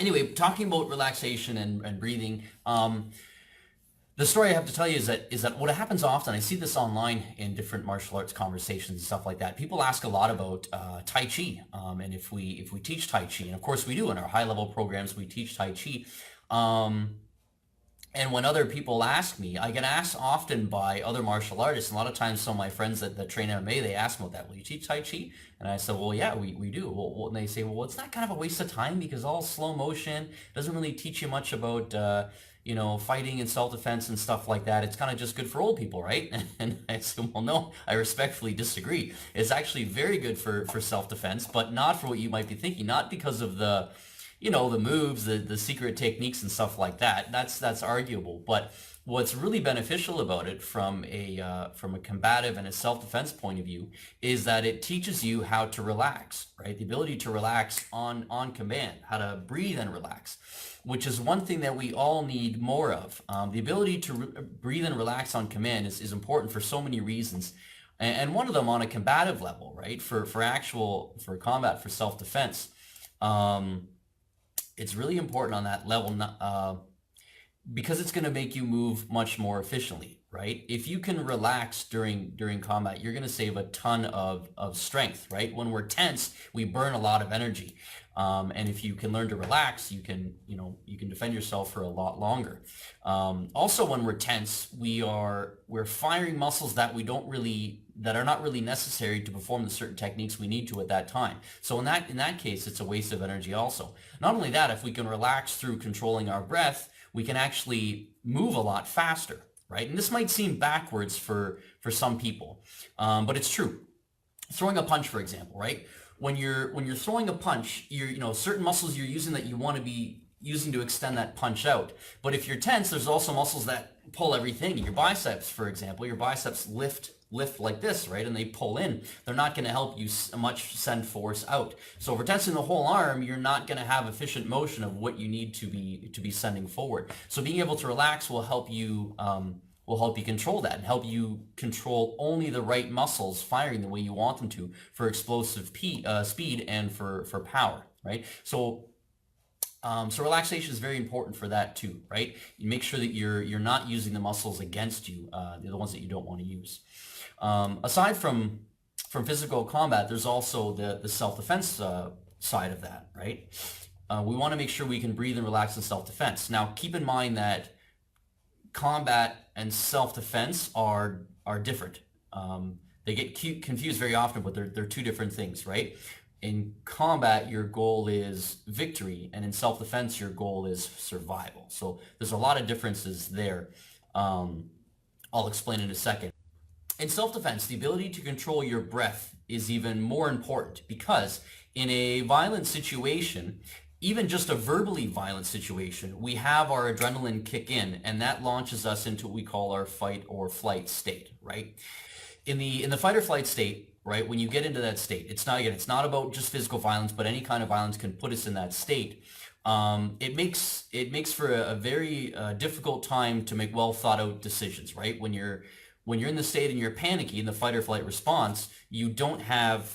Anyway, talking about relaxation and breathing, the story I have to tell you is that what happens often, I see this online in different martial arts conversations and stuff like that. People ask a lot about Tai Chi, and if we teach Tai Chi, and of course we do in our high level programs, we teach Tai Chi. Um, and when other people ask me, I get asked often by other martial artists. A lot of times, some of my friends that train MMA, they ask me about that. Will you teach Tai Chi? And I said, well, yeah, we do. And they say, well, it's not kind of a waste of time because all slow motion doesn't really teach you much about, fighting and self-defense and stuff like that. It's kind of just good for old people, right? And I said, well, no, I respectfully disagree. It's actually very good for self-defense, but not for what you might be thinking. Not because of the moves, the secret techniques and stuff like that. That's arguable. But what's really beneficial about it from a combative and a self-defense point of view is that it teaches you how to relax, right? The ability to relax on command, how to breathe and relax, which is one thing that we all need more of. The ability to breathe and relax on command is important for so many reasons. And one of them on a combative level, right? For combat, for self-defense. It's really important on that level because it's going to make you move much more efficiently, right? If you can relax during combat, you're going to save a ton of strength, right? When we're tense, we burn a lot of energy. And if you can learn to relax, you can defend yourself for a lot longer. Also, when we're tense, we're firing muscles that are not really necessary to perform the certain techniques we need to at that time. So in that case, it's a waste of energy also. Not only that, if we can relax through controlling our breath, we can actually move a lot faster, right? And this might seem backwards for some people, but it's true. Throwing a punch, for example, right? When you're throwing a punch, certain muscles you're using that you want to be using to extend that punch out. But if you're tense, there's also muscles that pull everything. Your biceps, for example, your biceps lift like this, right? And they pull in. They're not going to help you much send force out. So if we're tensing the whole arm, you're not going to have efficient motion of what you need to be sending forward. So being able to relax will help you control that and help you control only the right muscles firing the way you want them to for explosive speed and for power, right? So relaxation is very important for that too, right? You make sure that you're not using the muscles against you, the ones that you don't want to use. Aside from physical combat, there's also the self-defense side of that, right? We want to make sure we can breathe and relax in self-defense. Now, keep in mind that combat and self-defense are different. They get confused very often, but they're two different things, right? In combat, your goal is victory, and in self-defense, your goal is survival. So there's a lot of differences there. I'll explain in a second. In self-defense, the ability to control your breath is even more important because in a violent situation, even just a verbally violent situation, we have our adrenaline kick in, and that launches us into what we call our fight or flight state, right? In the fight or flight state, right, when you get into that state, it's not about just physical violence, but any kind of violence can put us in that state. It makes for a very difficult time to make well thought out decisions, right? When you're in the state and you're panicky in the fight or flight response, you don't have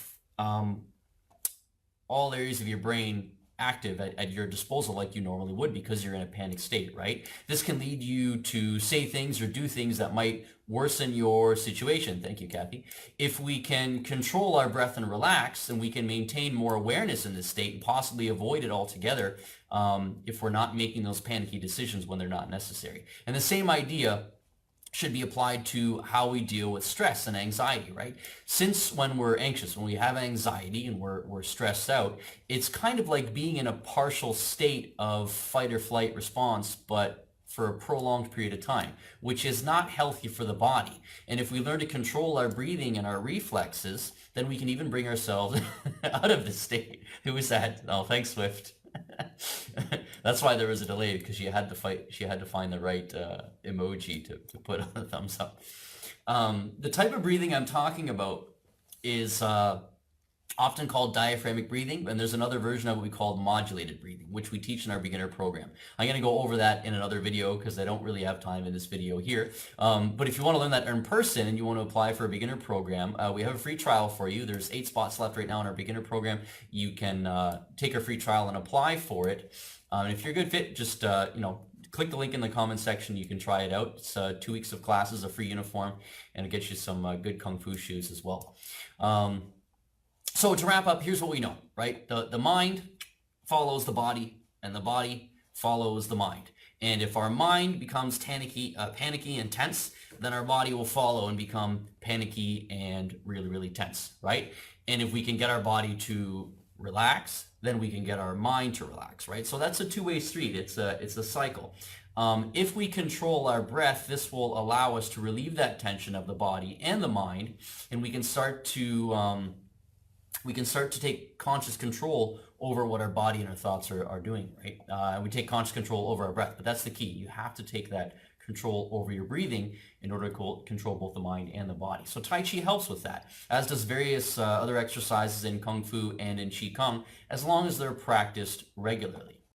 all areas of your brain active at your disposal like you normally would because you're in a panic state, right? This can lead you to say things or do things that might worsen your situation. Thank you, Kathy. If we can control our breath and relax, then we can maintain more awareness in this state and possibly avoid it altogether if we're not making those panicky decisions when they're not necessary. And the same idea should be applied to how we deal with stress and anxiety, right? Since when we're anxious, when we have anxiety and we're stressed out, it's kind of like being in a partial state of fight or flight response, but for a prolonged period of time, which is not healthy for the body. And if we learn to control our breathing and our reflexes, then we can even bring ourselves out of this state. Who was that? Oh, thanks, Swift. That's why there was a delay, because she had to find the right emoji to put on the thumbs up. The type of breathing I'm talking about is often called diaphragmatic breathing, and there's another version of it we call modulated breathing, which we teach in our beginner program. I'm going to go over that in another video because I don't really have time in this video here. But if you want to learn that in person and you want to apply for a beginner program, we have a free trial for you. There's 8 spots left right now in our beginner program. You can take our free trial and apply for it. And if you're a good fit, just click the link in the comment section. You can try it out. It's 2 weeks of classes, a free uniform, and it gets you some good Kung Fu shoes as well. So to wrap up, here's what we know, right? The mind follows the body, and the body follows the mind. And if our mind becomes panicky and tense, then our body will follow and become panicky and really, really tense, right? And if we can get our body to relax, then we can get our mind to relax, right? So that's a two-way street. It's a cycle. If we control our breath, this will allow us to relieve that tension of the body and the mind, and we can start to take conscious control over what our body and our thoughts are doing, right? We take conscious control over our breath, but that's the key. You have to take that control over your breathing in order to control both the mind and the body. So Tai Chi helps with that, as does various other exercises in Kung Fu and in Qi Kong, as long as they're practiced regularly.